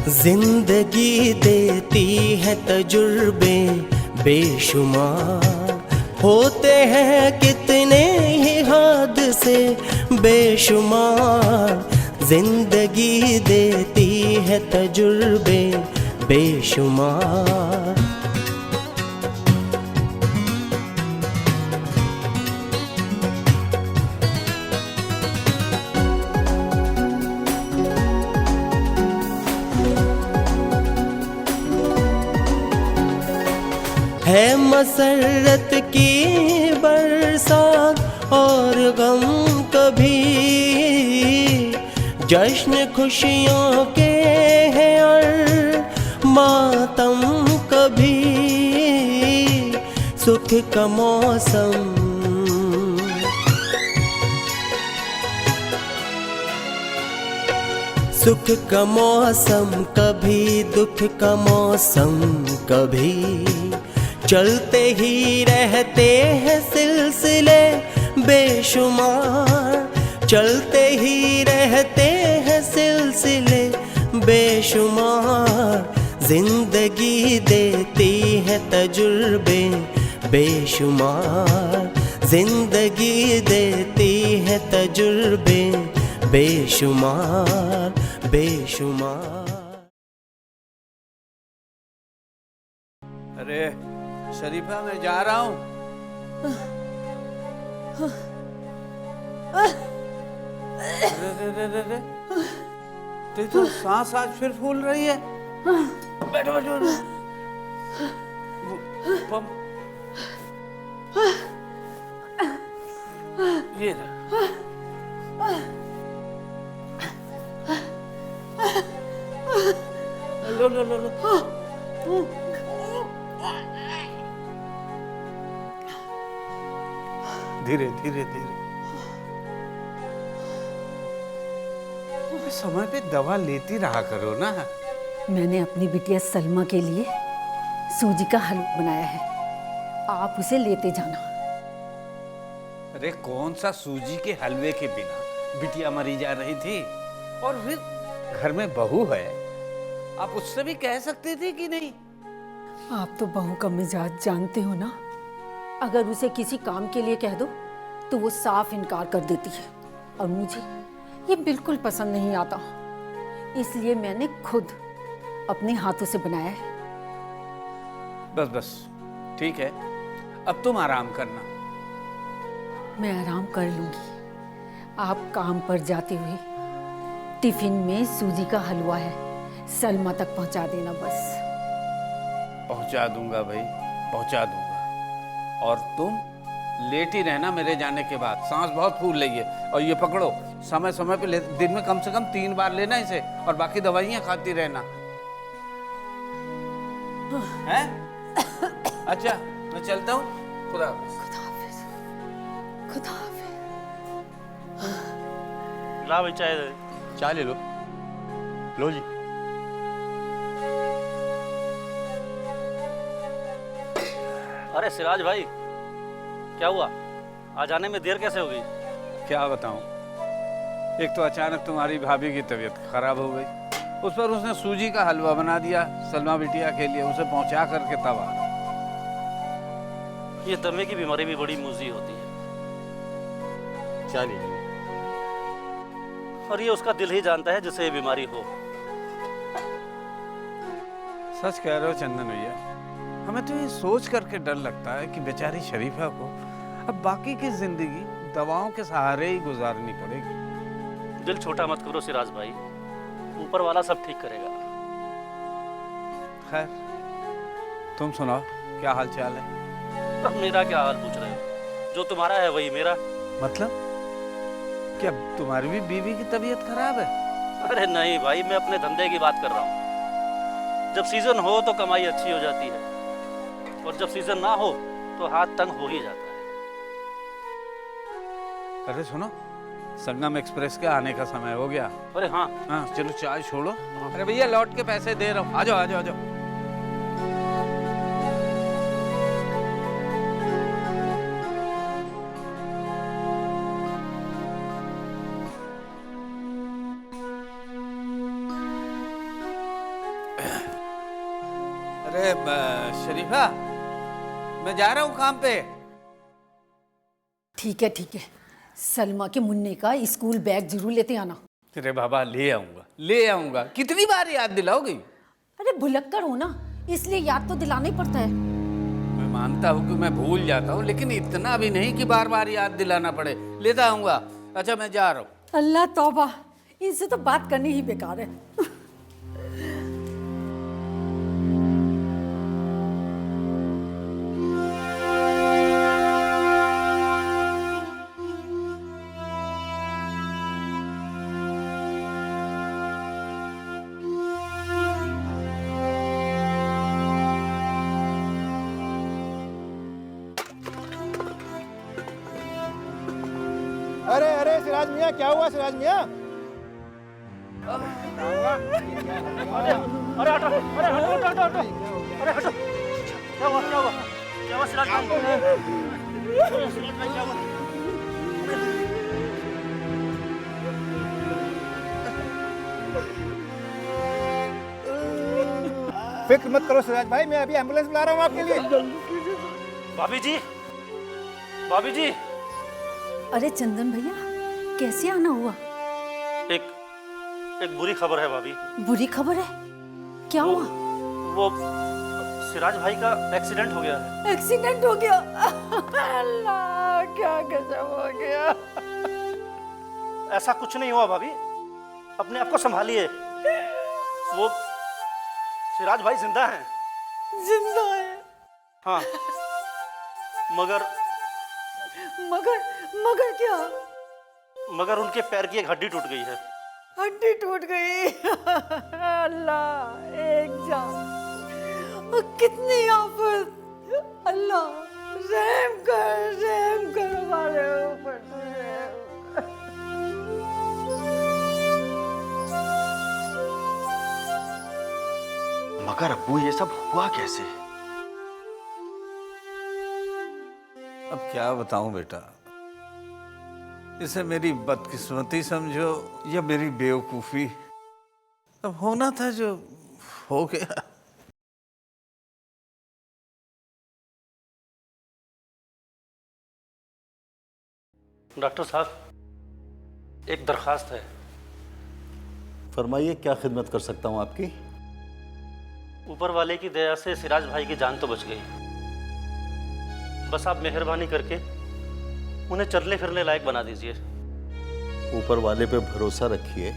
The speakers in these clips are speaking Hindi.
जिंदगी देती है तजुर्बे बेशुमार, होते हैं कितने ही हादसे बेशुमार। जिंदगी देती है तजुर्बे बेशुमार। है मसरत की बरसात और गम कभी, जश्न खुशियों के हैं और मातम कभी। सुख का मौसम सुख का मौसम कभी, दुख का मौसम कभी। चलते ही रहते हैं सिलसिले बेशुमार, चलते ही रहते हैं सिलसिले बेशुमार। जिंदगी देती है तजुर्बे बेशुमार, जिंदगी देती है तजुर्बे बेशुमार बेशुमार। अरे शरीफा, मैं जा रहा हूँ। अरे तेरी तो सांस आज फिर फूल रही है। बैठो बैठो। ये लो लो लो लो। धीरे धीरे धीरे। समय पे दवा लेती रहा करो ना। मैंने अपनी बिटिया सलमा के लिए सूजी का हलवा बनाया है, आप उसे लेते जाना। अरे कौन सा सूजी के हलवे के बिना बिटिया मरी जा रही थी, और फिर घर में बहू है, आप उससे भी कह सकते थे कि नहीं। आप तो बहू का मिजाज जानते हो ना, अगर उसे किसी काम के लिए कह दो तो वो साफ इनकार कर देती है, और मुझे ये बिल्कुल पसंद नहीं आता। इसलिए मैंने खुद अपने हाथों से बनाया है। बस बस ठीक है, अब तुम आराम करना। मैं आराम कर लूंगी, आप काम पर जाते हुए टिफिन में सूजी का हलवा है, सलमा तक पहुंचा देना बस। पहुंचा दूंगा भाई, पहुंचा दूंगा। और तुम लेट ही रहना मेरे जाने के बाद, सांस बहुत फूल रही है। और ये पकड़ो, समय समय पे दिन में कम से कम 3 बार लेना इसे, और बाकी दवाइयां खाती रहना है। अच्छा मैं चलता हूँ, खुदा हाफिज। खुदा हाफिज। ला भाई चाय ले लो। लो जी। अरे सिराज भाई, क्या हुआ? आज आने में देर कैसे हो गई? क्या बताऊं, एक तो अचानक तुम्हारी भाभी की तबीयत खराब हो गई, उस पर उसने सूजी का हलवा बना दिया सलमा बिटिया के लिए, उसे पहुंचा करके तब आ। ये दमे की बीमारी भी बड़ी मूजी होती है। चाय लीजिए। और ये उसका दिल ही जानता है जिसे ये बीमारी हो। सच कह रहे हो चंदन भैया, हमें तो ये सोच करके डर लगता है कि बेचारी शरीफा को अब बाकी की जिंदगी दवाओं के सहारे ही गुजारनी पड़ेगी। दिल छोटा मत करो सिराज भाई, ऊपर वाला सब ठीक करेगा। खैर तुम सुनाओ, क्या हाल चाल है? अब मेरा क्या हाल पूछ रहे हो? जो तुम्हारा है वही मेरा। मतलब क्या तुम्हारी भी बीवी की तबीयत खराब है? अरे नहीं भाई, मैं अपने धंधे की बात कर रहा हूँ। जब सीजन हो तो कमाई अच्छी हो जाती है, और जब सीजन ना हो तो हाथ तंग हो ही जाता है। अरे सुनो, संगम एक्सप्रेस के आने का समय हो गया। अरे हाँ हाँ चलो चाय छोड़ो। अरे भैया लौट के पैसे दे रहा हूँ, आ जाओ आ जाओ आ जाओ। अरे शरीफा, मैं जा रहा हूँ काम पे। ठीक है ठीक है, सलमा के मुन्ने का स्कूल बैग जरूर लेते आना। अरे बाबा ले आऊंगा। कितनी बार याद दिलाओगी? अरे भुलक्कड़ हो ना, इसलिए याद तो दिलाना ही पड़ता है। मैं मानता हूँ कि मैं भूल जाता हूँ, लेकिन इतना भी नहीं कि बार बार याद दिलाना पड़े। लेता आऊंगा। अच्छा मैं जा रहा हूँ। अल्लाह तौबा, इनसे तो बात करनी ही बेकार है। अरे अरे सिराज मियाँ, क्या हुआ सिराज मियाँ? अरे हटो, अरे हटो। क्या हुआ सिराज भाई? सिराज भाई क्या हुआ? फिक्र मत करो सिराज भाई, मैं अभी एम्बुलेंस बुला रहा हूँ आपके लिए। भाभी जी। अरे चंदन भैया, कैसे आना हुआ? एक बुरी खबर है भाभी। बुरी खबर है? क्या हुआ? वो सिराज भाई का एक्सीडेंट हो गया है। एक्सीडेंट हो गया? अल्लाह, क्या गजब हो गया। ऐसा कुछ नहीं हुआ भाभी, अपने आप को संभालिए। वो सिराज भाई जिंदा हैं। जिंदा है? हाँ, मगर क्या? मगर उनके पैर की एक हड्डी टूट गई है। हड्डी टूट गई? अल्लाह, एक जान और कितनी आफत। अल्लाह रहम कर हमारे ऊपर। मगर अब्बू ये सब हुआ कैसे? अब क्या बताऊं बेटा, इसे मेरी बदकिस्मती समझो या मेरी बेवकूफी। अब होना था जो हो गया। डॉक्टर साहब, एक दरखास्त है। फरमाइए, क्या खिदमत कर सकता हूँ आपकी? ऊपर वाले की दया से सिराज भाई की जान तो बच गई। बस आप मेहरबानी करके उन्हें चलने फिरने लायक बना दीजिए। ऊपर वाले पे भरोसा रखिए,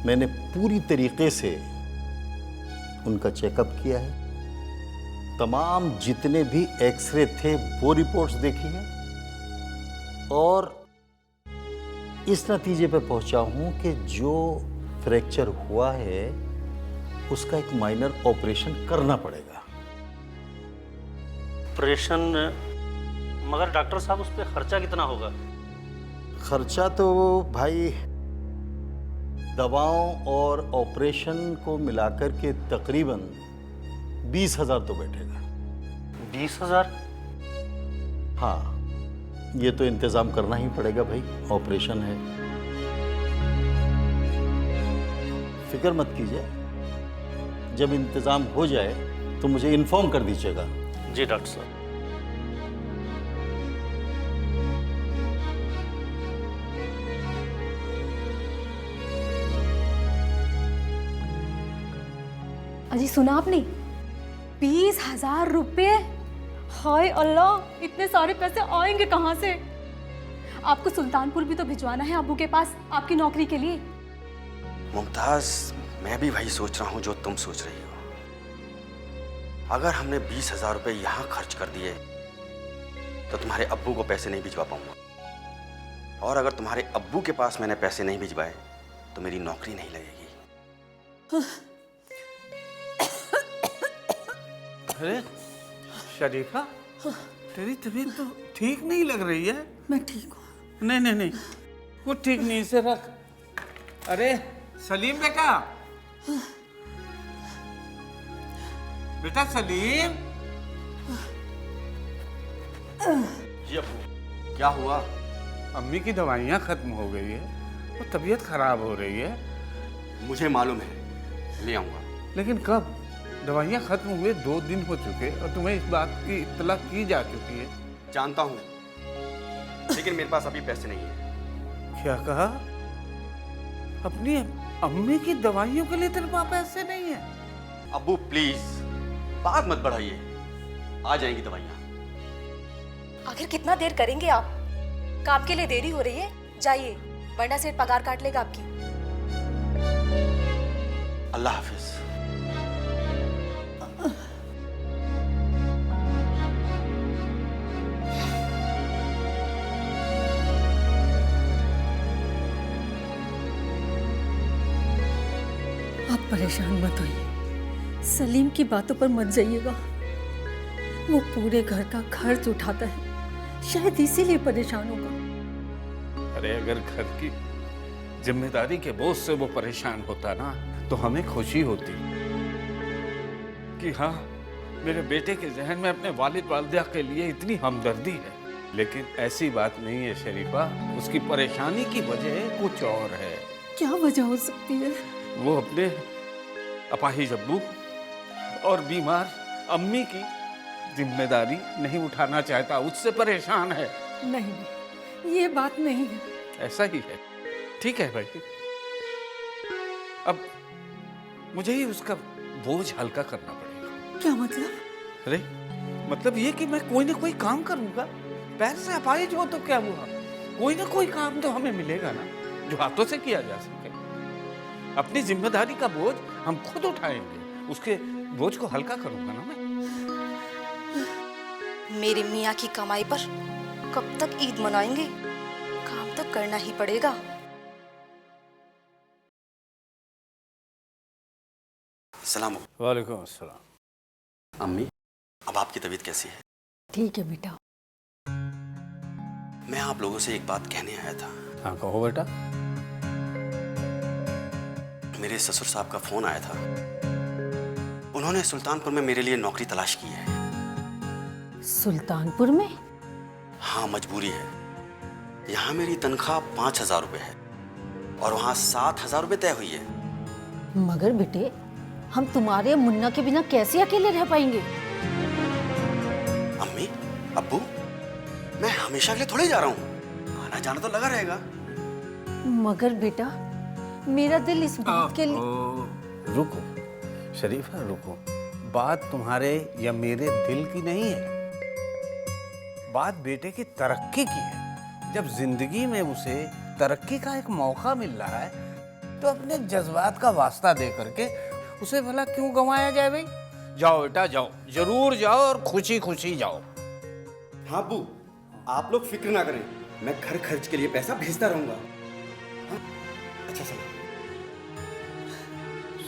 मैंने पूरी तरीके से उनका चेकअप किया है। तमाम जितने भी एक्सरे थे वो रिपोर्ट्स देखी हैं और इस नतीजे पे पहुंचा हूं कि जो फ्रैक्चर हुआ है उसका एक माइनर ऑपरेशन करना पड़ेगा। ऑपरेशन? मगर डॉक्टर साहब, उस पर खर्चा कितना होगा? खर्चा तो भाई दवाओं और ऑपरेशन को मिलाकर के तकरीबन 20,000 तो बैठेगा। 20,000? हाँ, ये तो इंतजाम करना ही पड़ेगा भाई, ऑपरेशन है। फिक्र मत कीजिए, जब इंतजाम हो जाए तो मुझे इन्फॉर्म कर दीजिएगा। जी डॉक्टर साहब। अजी सुना आपने? 20,000 रुपये? हाय अल्लाह, इतने सारे पैसे आएंगे कहाँ से? आपको सुल्तानपुर भी तो भिजवाना है अब्बू के पास, आपकी नौकरी के लिए। मुमताज, मैं भी वही सोच रहा हूँ जो तुम सोच रही हो। अगर हमने 20,000 रुपये यहाँ खर्च कर दिए तो तुम्हारे अब्बू को पैसे नहीं भिजवा पाऊंगा, और अगर तुम्हारे अब्बू के पास मैंने पैसे नहीं भिजवाए तो मेरी नौकरी नहीं लगेगी। अरे शरीफा, तेरी तबीयत तो ठीक नहीं लग रही है। मैं ठीक हूँ। नहीं, वो ठीक नहीं, से रख। अरे सलीम बेटा, बेटा सलीम। जी अब्बू, क्या हुआ? अम्मी की दवाइयाँ खत्म हो गई है और तबीयत खराब हो रही है। मुझे मालूम है, ले आऊंगा। लेकिन कब? दवाइयाँ खत्म हुए 2 दिन हो चुके और तुम्हें इस बात की इत्तला की जा चुकी है। जानता हूँ, लेकिन मेरे पास अभी पैसे नहीं है। क्या कहा? अपनी अम्मी की दवाइयों के लिए तेरे पास पैसे नहीं है? अब्बू प्लीज बात मत बढ़ाइए, आ जाएंगी दवाइयाँ। आखिर कितना देर करेंगे आप? काम के लिए देरी हो रही है, जाइए वरना सेठ पगार काट लेगा आपकी। अल्लाह हाफिज। आप परेशान मत होइए, सलीम की बातों पर मत जाइएगा। वो पूरे घर का खर्च उठाता है, शायद इसीलिए परेशान होगा। अरे अगर घर की जिम्मेदारी के बोझ से वो परेशान होता ना तो हमें खुशी होती कि हाँ मेरे बेटे के जहन में अपने वालिद वालिदा के लिए इतनी हमदर्दी है। लेकिन ऐसी बात नहीं है शरीफा, उसकी परेशानी की वजह कुछ और है। क्या वजह हो सकती है? वो अपने अपाहिज अब्बू और बीमार अम्मी की जिम्मेदारी नहीं उठाना चाहता, उससे परेशान है। नहीं, ये बात नहीं है। ऐसा ही है। ठीक है भाई, अब मुझे ही उसका बोझ हल्का करना पड़ेगा। क्या मतलब? अरे मतलब ये कि मैं कोई ना कोई काम करूंगा। पैर से अपाहिज हो तो क्या हुआ, कोई ना कोई काम तो हमें मिलेगा ना जो हाथों से किया जा सके। अपनी जिम्मेदारी का बोझ हम खुद उठाएंगे, उसके बोझ को हल्का करूंगा ना मैं। मेरे मियाँ की कमाई पर कब तक ईद मनाएंगे? काम तो करना ही पड़ेगा। सलाम। वालेकुम अस्सलाम। अम्मी, अब आपकी तबीयत कैसी है? ठीक है बेटा। मैं आप लोगों से एक बात कहने आया था। हाँ कहो बेटा। मेरे ससुर साहब का फोन आया था, उन्होंने सुल्तानपुर में मेरे लिए नौकरी तलाश की है। सुल्तानपुर में? हाँ मजबूरी है, यहाँ मेरी तनख्वाह 5,000 रुपये है और वहाँ 7,000 रुपये तय हुई है। मगर बेटे, हम तुम्हारे मुन्ना के बिना कैसे अकेले रह पाएंगे? अम्मी, अब्बू, मैं हमेशा के लिए थोड़ी जा रहा हूँ, आना जाना तो लगा रहेगा। मगर बेटा, मेरा दिल इस बात के लिए। रुको शरीफा रुको, बात तुम्हारे या मेरे दिल की नहीं है, बात बेटे की तरक्की की है। जब जिंदगी में उसे तरक्की का एक मौका मिल रहा है तो अपने जज्बात का वास्ता दे करके उसे भला क्यों गंवाया जाए भाई? जाओ बेटा जाओ, जरूर जाओ और खुशी खुशी जाओ। हाँ अब्बू, आप लोग फिक्र ना करें, मैं घर खर्च के लिए पैसा भेजता रहूंगा। हाँ? अच्छा सुना।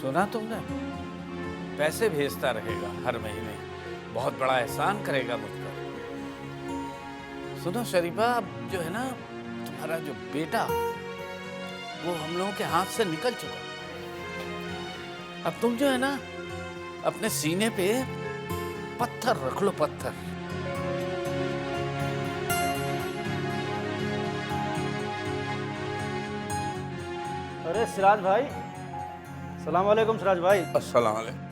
सुना तुमने? पैसे भेजता रहेगा हर महीने, बहुत बड़ा एहसान करेगा मुझ पर। सुनो शरीफा, अब जो है ना तुम्हारा जो बेटा वो हम लोगों के हाथ से निकल चुका। अब तुम जो है ना अपने सीने पे पत्थर रख लो, पत्थर। अरे सिराज भाई, सलाम वालेकुम सिराज भाई। अस्सलाम वालेकुम।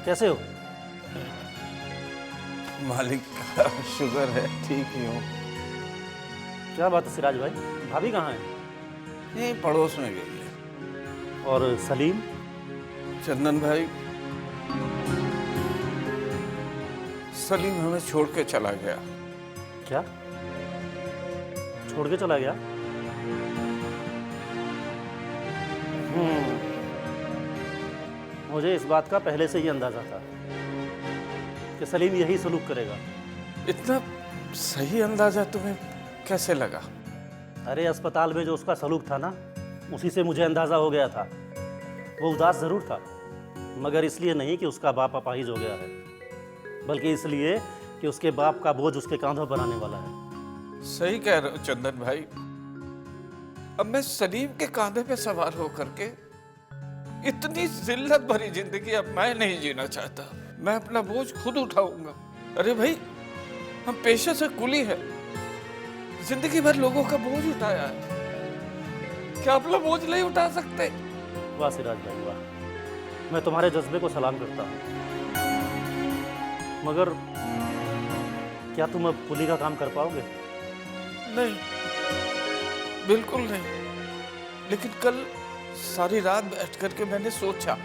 कैसे हो? मालिक का शुक्र है, ठीक ही हूँ। क्या बात है सिराज भाई, भाभी कहाँ है? ये पड़ोस में गई है। और सलीम? चंदन भाई, सलीम हमें छोड़ के चला गया। क्या छोड़ के चला गया? मुझे इस बात का पहले से ही अंदाजा था कि सलीम यही सलूक करेगा। इतना सही अंदाजा तुम्हें कैसे लगा? अरे अस्पताल में जो उसका सलूक था ना, उसी से मुझे अंदाजा हो गया था। वो उदास जरूर था, मगर इसलिए नहीं कि उसका बाप अपाहिज हो गया है, बल्कि इसलिए कि उसके बाप का बोझ उसके कांधों पर आने वाला है। सही कह रहे हो चंदन भाई। अब मैं सलीम के कांधे पे सवार होकर के इतनी जिल्लत भरी जिंदगी अब मैं नहीं जीना चाहता। मैं अपना बोझ खुद उठाऊंगा। अरे भाई, हम पेशे से कुली है, जिंदगी भर लोगों का बोझ उठाया है, क्या अपना बोझ नहीं उठा सकते? वाह सिराज भाई वाह। मैं तुम्हारे जज्बे को सलाम करता हूँ, मगर क्या तुम अब कुली का काम कर पाओगे? नहीं, बिल्कुल नहीं। लेकिन कल सारी रात बैठ करके मैंने सोचा,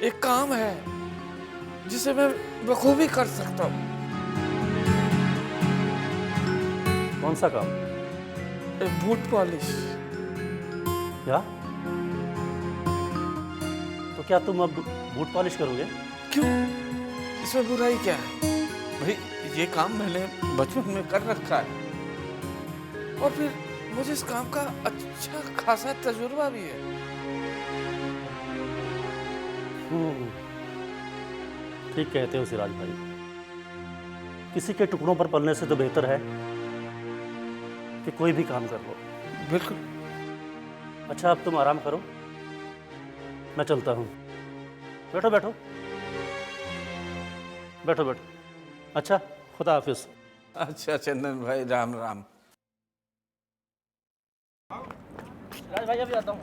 एक काम है जिसे मैं बखूबी कर सकता हूँ। कौन सा काम? Boot polish. क्या? तो क्या तुम अब बूट पॉलिश करोगे? क्यों? इसमें बुराई क्या है भाई? ये काम मैंने बचपन में कर रखा है और फिर मुझे इस काम का अच्छा खासा तजुर्बा भी है। ठीक कहते हो सिराज भाई, किसी के टुकड़ों पर पलने से तो बेहतर है कि कोई भी काम कर लो। बिल्कुल। अच्छा, अब तुम आराम करो, मैं चलता हूँ। बैठो बैठो बैठो बैठो। अच्छा, खुदा हाफिज। अच्छा चंदन भाई, राम राम। सिराज भाई, अभी आता हूँ।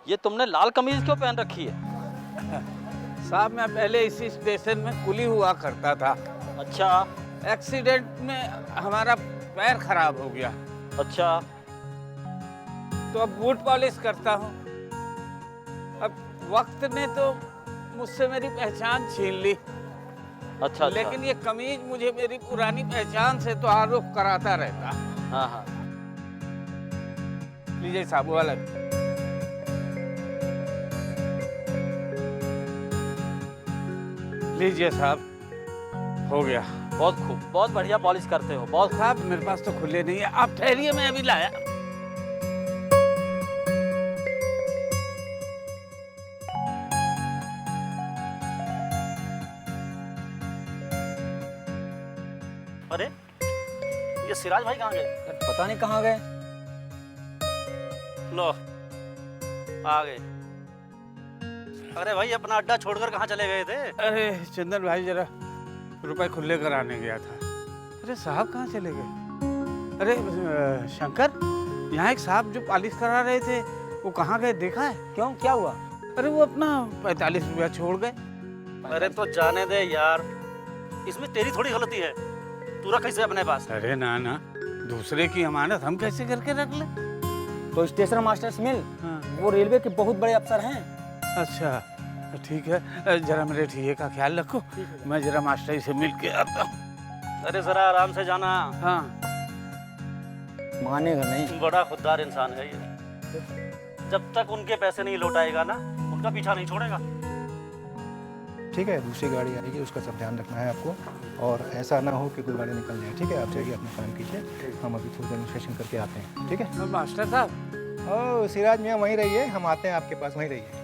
ये तुमने लाल कमीज क्यों पहन रखी है? साहब, मैं पहले इसी स्टेशन में कुली हुआ करता था। अच्छा। एक्सीडेंट में हमारा पैर खराब हो गया। अच्छा। तो अब बूट पॉलिश करता हूँ। अब वक्त ने तो मुझसे मेरी पहचान छीन ली। अच्छा। लेकिन ये कमीज मुझे मेरी पुरानी पहचान से तो आरोप कराता रहता। हाँ हाँ। लीजिए साहब वाला। लीजिए साहब, हो गया। बहुत खूब, बहुत बढ़िया पॉलिश करते हो। बहुत साहब, मेरे पास तो खुले नहीं है, आप ठहरिए, मैं अभी लाया। अरे, ये सिराज भाई कहाँ गए? पता नहीं कहाँ गए। लो, आ गए। अरे भाई, अपना अड्डा छोड़कर कहाँ चले गए थे? अरे चंदन भाई, जरा रुपए खुले कराने गया था। अरे साहब कहाँ चले गए? अरे शंकर, यहाँ एक साहब जो पॉलिश करा रहे थे, वो कहाँ गए देखा है? क्यों, क्या हुआ? अरे वो अपना 45 रुपया छोड़ गए। अरे तो जाने दे यार, इसमें तेरी थोड़ी गलती है। तू रख इसे अपने पास। अरे ना ना, दूसरे की अमानत हम कैसे करके रख ले? तो स्टेशन मास्टर स्मिल, हाँ। वो रेलवे के बहुत बड़े अफसर हैं। अच्छा ठीक है, जरा मेरे ठिये का ख्याल रखो, मैं जरा मास्टर से मिल के आता हूँ। अरे जरा आराम से जाना। हाँ। मानेगा नहीं। बड़ा खुददार इंसान है ये। जब तक उनके पैसे नहीं लौटाएगा ना, उनका पीछा नहीं छोड़ेगा। ठीक है, दूसरी गाड़ी आएगी, उसका सब ध्यान रखना है आपको, और ऐसा ना हो कि कोई गाड़ी निकल जाए। ठीक है, आप जाइए, अपना काम कीजिए, हम अभी थोड़ी डेमोन्स्ट्रेशन करके आते हैं। ठीक है मास्टर साहब। ओ सिराज मियाँ, वहीं रहिए, हम आते हैं आपके पास, वहीं रहिए।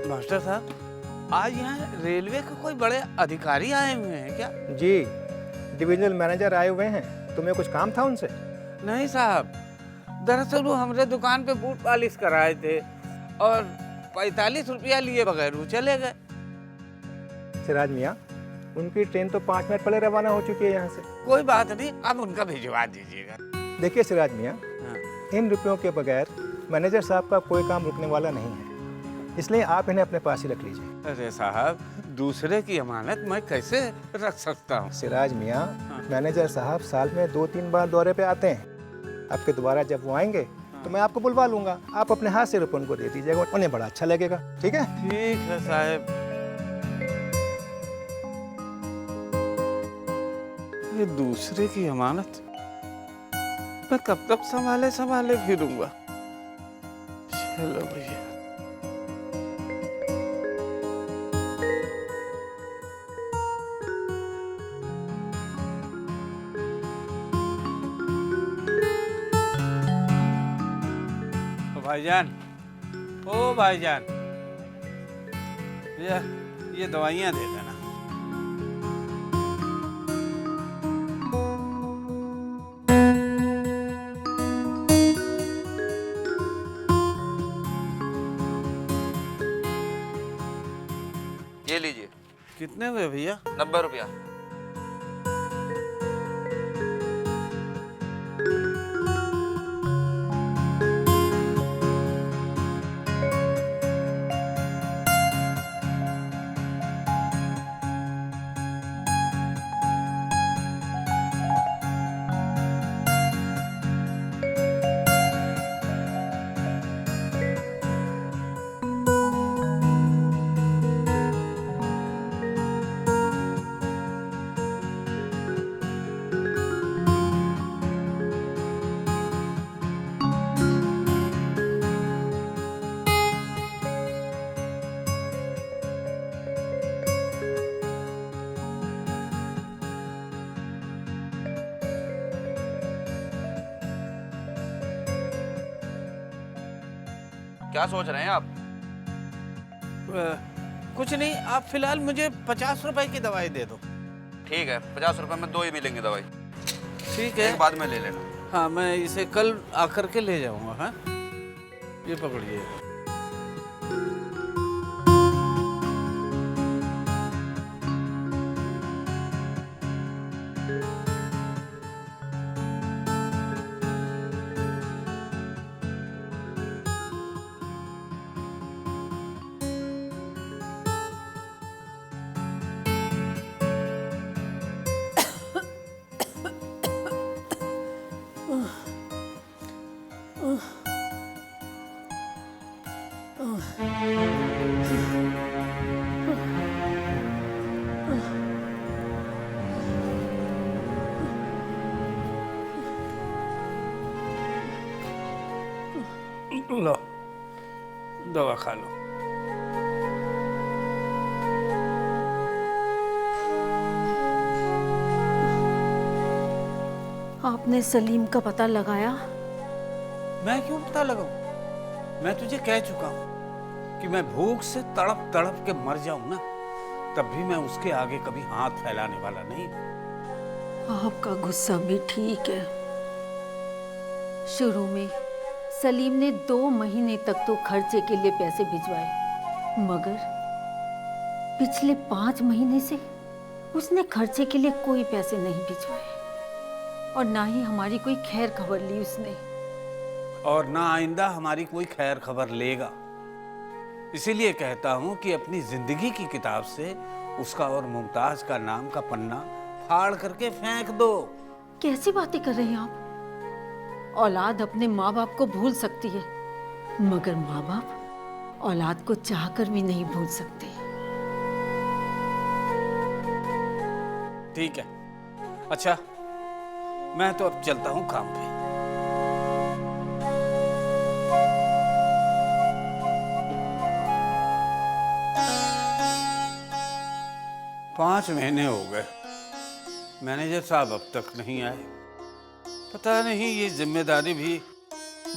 मास्टर साहब, आज यहाँ रेलवे के कोई बड़े अधिकारी आए हुए हैं क्या? जी, डिविजनल मैनेजर आए हुए हैं। तुम्हें कुछ काम था उनसे? नहीं साहब, दरअसल वो हमारे दुकान पे बूट पॉलिश कराए थे और 45 रुपया लिए बगैर वो चले गए। सिराज मियाँ, उनकी ट्रेन तो 5 मिनट पहले रवाना हो चुकी है यहाँ से। कोई बात नहीं, आप उनका भिजवा दीजिएगा। देखिए सिराज मियाँ, हाँ। इन रुपयों के बगैर मैनेजर साहब का कोई काम रुकने वाला नहीं है, इसलिए आप इन्हें अपने पास ही रख लीजिए। अरे साहब, दूसरे की अमानत मैं कैसे रख सकता हूँ? सिराज मियाँ, हाँ। मैनेजर साहब साल में 2-3 बार दौरे पे आते हैं। आपके दोबारा जब वो आएंगे तो मैं आपको बुलवा लूंगा, आप अपने हाथ से रुपये उनको दे दीजिएगा, उन्हें बड़ा अच्छा लगेगा। ठीक है? ठीक है साहब। ये दूसरे की अमानत मैं कब तक संभाले संभाले फिरूंगा। चलो भैया। भाईजान, ओ भाईजान, ये दवाइयाँ दे देना। ये लीजिए। कितने हुए भैया? 90 रुपया। क्या सोच रहे हैं आप? कुछ नहीं, आप फिलहाल मुझे 50 रुपए की दवाई दे दो। ठीक है, 50 रुपए में 2 ही मिलेंगे दवाई। ठीक है, एक बाद में ले लेना। हाँ, मैं इसे कल आकर के ले जाऊंगा। हाँ, ये पकड़िए। लो, दवा खा लो। आपने सलीम का पता लगाया? मैं क्यों पता लगाऊं? मैं तुझे कह चुका हूं कि मैं भूख से तड़प तड़प के मर जाऊं ना, तब भी मैं उसके आगे कभी हाथ फैलाने वाला नहीं। आपका गुस्सा भी ठीक है। शुरू में सलीम ने 2 महीने तक तो खर्चे के लिए पैसे भिजवाए, मगर पिछले 5 महीने से उसने खर्चे के लिए कोई पैसे नहीं भिजवाए और ना ही हमारी कोई खैर खबर ली उसने। और ना आइंदा हमारी कोई खैर खबर लेगा। इसीलिए कहता हूं कि अपनी जिंदगी की किताब से उसका और मुमताज का नाम का पन्ना फाड़ करके फेंक दो। कैसी बातें कर रहे हैं आप? औलाद अपने माँ बाप को भूल सकती है, मगर माँ बाप औलाद को चाहकर भी नहीं भूल सकते। ठीक है, अच्छा मैं तो अब चलता हूं काम पे। पाँच महीने हो गए, मैनेजर साहब अब तक नहीं आए। पता नहीं ये जिम्मेदारी भी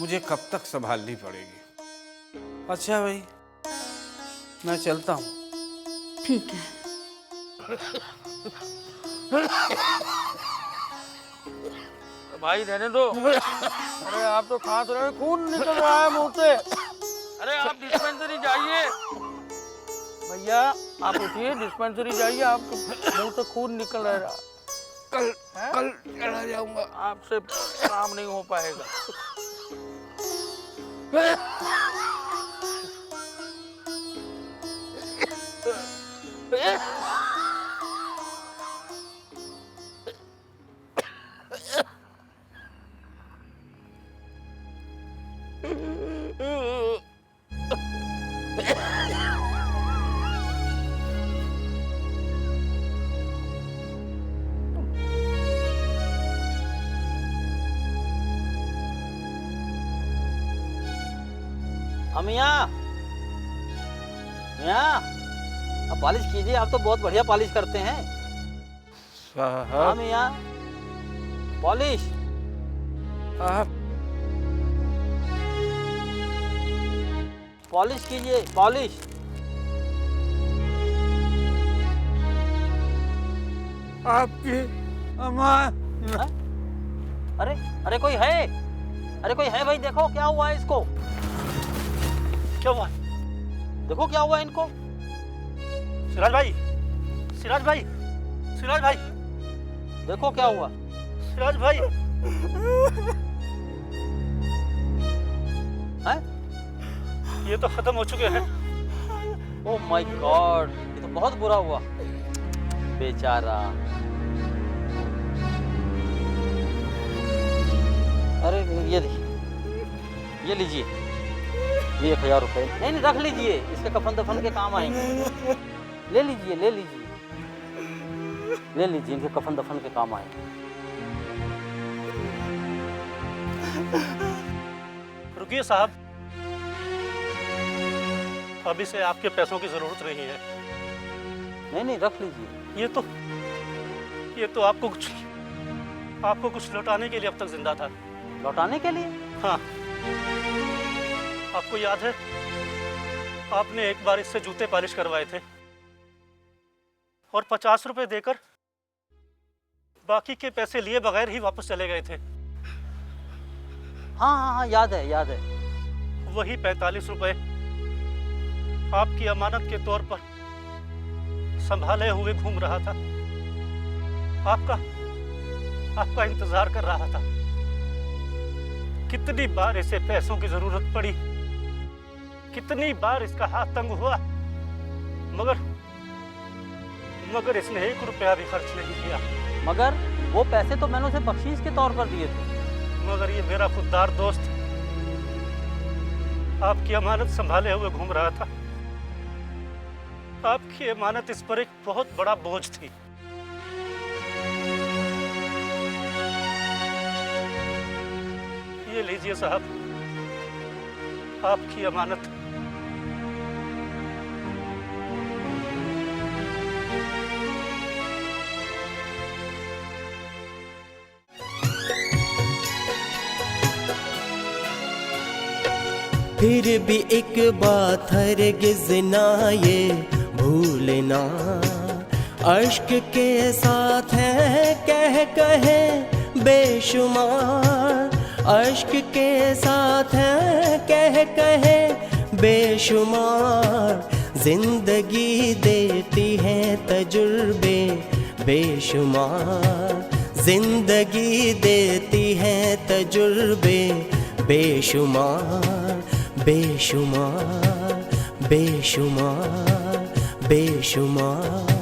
मुझे कब तक संभालनी पड़ेगी। अच्छा भाई, मैं चलता हूँ। ठीक है। भाई रहने दो। अरे आप तो खांस रहे हो, खून निकल रहा है मुंह से। अरे आप डिस्पेंसरी जाइए। भैया आप उठिए, डिस्पेंसरी जाइए, आपके मुंह से खून निकल रहा है। कल चला जाऊंगा। आपसे काम नहीं हो पाएगा। मियाँ, अब पॉलिश कीजिए। आप तो बहुत बढ़िया पॉलिश करते हैं। हाँ मियाँ, पॉलिश। आप पॉलिश कीजिए, पॉलिश। आपकी अम्मा। अरे अरे कोई है, अरे कोई है भाई, देखो क्या हुआ है इसको। क्या हुआ? देखो क्या हुआ इनको। सिराज भाई, सिराज भाई, सिराज भाई, देखो क्या हुआ। सिराज भाई, हैं? ये तो खत्म हो चुके हैं। ओह माय गॉड, ये तो बहुत बुरा हुआ, बेचारा। अरे ये देखिए, ये लीजिए, ये 1000 रुपए। नहीं नहीं, रख लीजिए, इसके कफन दफन के काम आएंगे। ले लीजिए, ले लीजिए, ले लीजिए, इनके कफन दफन के काम आएंगे। रुकिए साहब, अभी से आपके पैसों की जरूरत नहीं है। नहीं नहीं, रख लीजिए। ये तो आपको कुछ लौटाने के लिए अब तक जिंदा था। लौटाने के लिए? हाँ, आपको याद है आपने एक बार इससे जूते पॉलिश करवाए थे और 50 रुपए देकर बाकी के पैसे लिए बगैर ही वापस चले गए थे। हाँ हाँ हाँ, याद है, याद है। वही 45 रुपए आपकी अमानत के तौर पर संभाले हुए घूम रहा था, आपका इंतजार कर रहा था। कितनी बार इसे पैसों की जरूरत पड़ी, कितनी बार इसका हाथ तंग हुआ, मगर इसने 1 रुपया भी खर्च नहीं किया। मगर वो पैसे तो मैंने उसे बख्शीश के तौर पर दिए थे। मगर ये मेरा खुददार दोस्त आपकी अमानत संभाले हुए घूम रहा था। आपकी अमानत इस पर एक बहुत बड़ा बोझ थी। ये लीजिए साहब, आपकी अमानत। फिर भी एक बात हरगिज़ ना ये भूलना, अश्क के साथ है कहे बेशुमार, अश्क के साथ है कहे बेशुमार, जिंदगी देती है तजुर्बे बेशुमार, जिंदगी देती है तजुर्बे बेशुमार, बेशुमार, बेशुमार, बेशुमार।